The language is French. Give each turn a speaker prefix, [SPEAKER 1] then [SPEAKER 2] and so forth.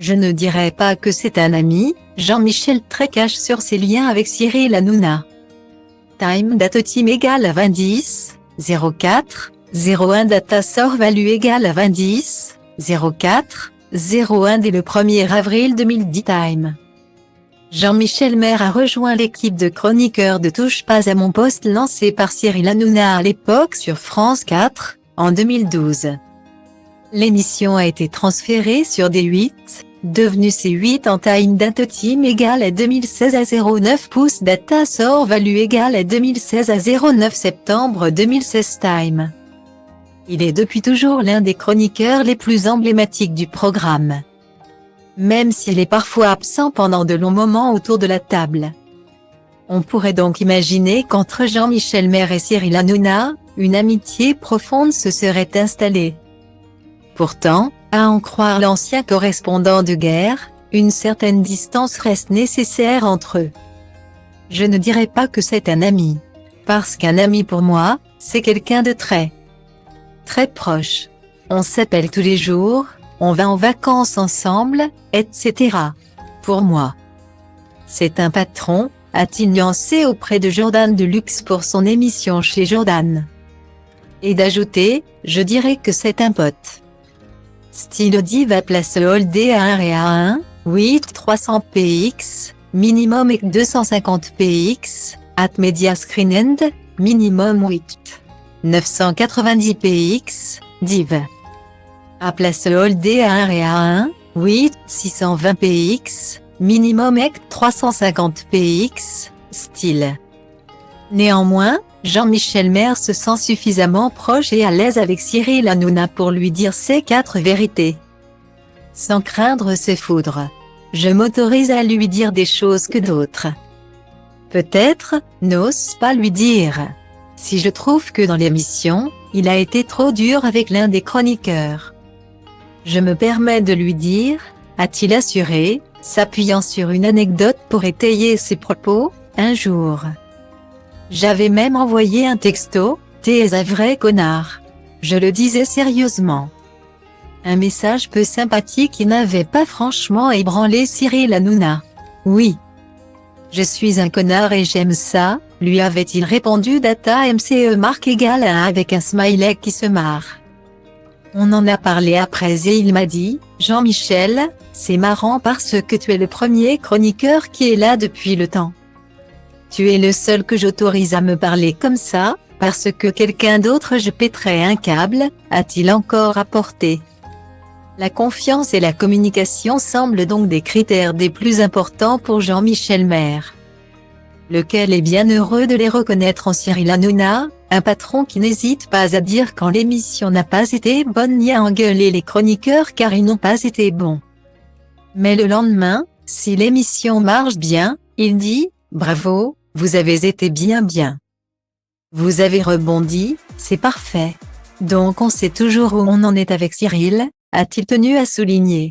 [SPEAKER 1] Je ne dirais pas que c'est un ami, Jean-Michel Trécache sur ses liens avec Cyril Hanouna. Time date team égale à 2010, 04, 01 data sort value égale à 2010, 04, 01 dès le 1er avril 2010 time. Jean-Michel Maire a rejoint l'équipe de chroniqueurs de Touche pas à mon poste lancée par Cyril Hanouna à l'époque sur France 4, en 2012. L'émission a été transférée sur D8, devenue C8 en time date team égale à 2016 à 09 pouces data sort value égale à 2016 à 09 septembre 2016 time. Il est depuis toujours l'un des chroniqueurs les plus emblématiques du programme. Même s'il est parfois absent pendant de longs moments autour de la table. On pourrait donc imaginer qu'entre Jean-Michel Maire et Cyril Hanouna, une amitié profonde se serait installée. Pourtant, à en croire l'ancien correspondant de guerre, une certaine distance reste nécessaire entre eux. Je ne dirais pas que c'est un ami. Parce qu'un ami pour moi, c'est quelqu'un de très proche. On s'appelle tous les jours, on va en vacances ensemble, etc. Pour moi, c'est un patron, a-t-il nuancé auprès de Jordan Deluxe pour son émission chez Jordan. Et d'ajouter, je dirais que c'est un pote. Style Diva place Holdé à 1 et à 1, 8 300 px, minimum et 250 px, at media screen end, minimum 8 990 px, div. À place Holdé à 1 et à 1, 8 620 px, minimum et 350 px, style. Néanmoins, Jean-Michel Maire se sent suffisamment proche et à l'aise avec Cyril Hanouna pour lui dire ses 4 vérités. Sans craindre ses foudres. Je m'autorise à lui dire des choses que d'autres, peut-être, n'osent pas lui dire. Si je trouve que dans l'émission, il a été trop dur avec l'un des chroniqueurs. Je me permets de lui dire, a-t-il assuré, s'appuyant sur une anecdote pour étayer ses propos, un jour. J'avais même envoyé un texto, t'es un vrai connard. Je le disais sérieusement. Un message peu sympathique qui n'avait pas franchement ébranlé Cyril Hanouna. Oui. Je suis un connard et j'aime ça, lui avait-il répondu data MCE marque égale à 1 avec un smiley qui se marre. On en a parlé après et il m'a dit, Jean-Michel, c'est marrant parce que tu es le premier chroniqueur qui est là depuis le temps. Tu es le seul que j'autorise à me parler comme ça, parce que quelqu'un d'autre je pèterais un câble, a-t-il encore apporté. La confiance et la communication semblent donc des critères des plus importants pour Jean-Michel Maire. Lequel est bien heureux de les reconnaître en Cyril Hanouna, un patron qui n'hésite pas à dire quand l'émission n'a pas été bonne ni à engueuler les chroniqueurs car ils n'ont pas été bons. Mais le lendemain, si l'émission marche bien, il dit, bravo, vous avez été bien. Vous avez rebondi, c'est parfait. Donc on sait toujours où on en est avec Cyril, a-t-il tenu à souligner.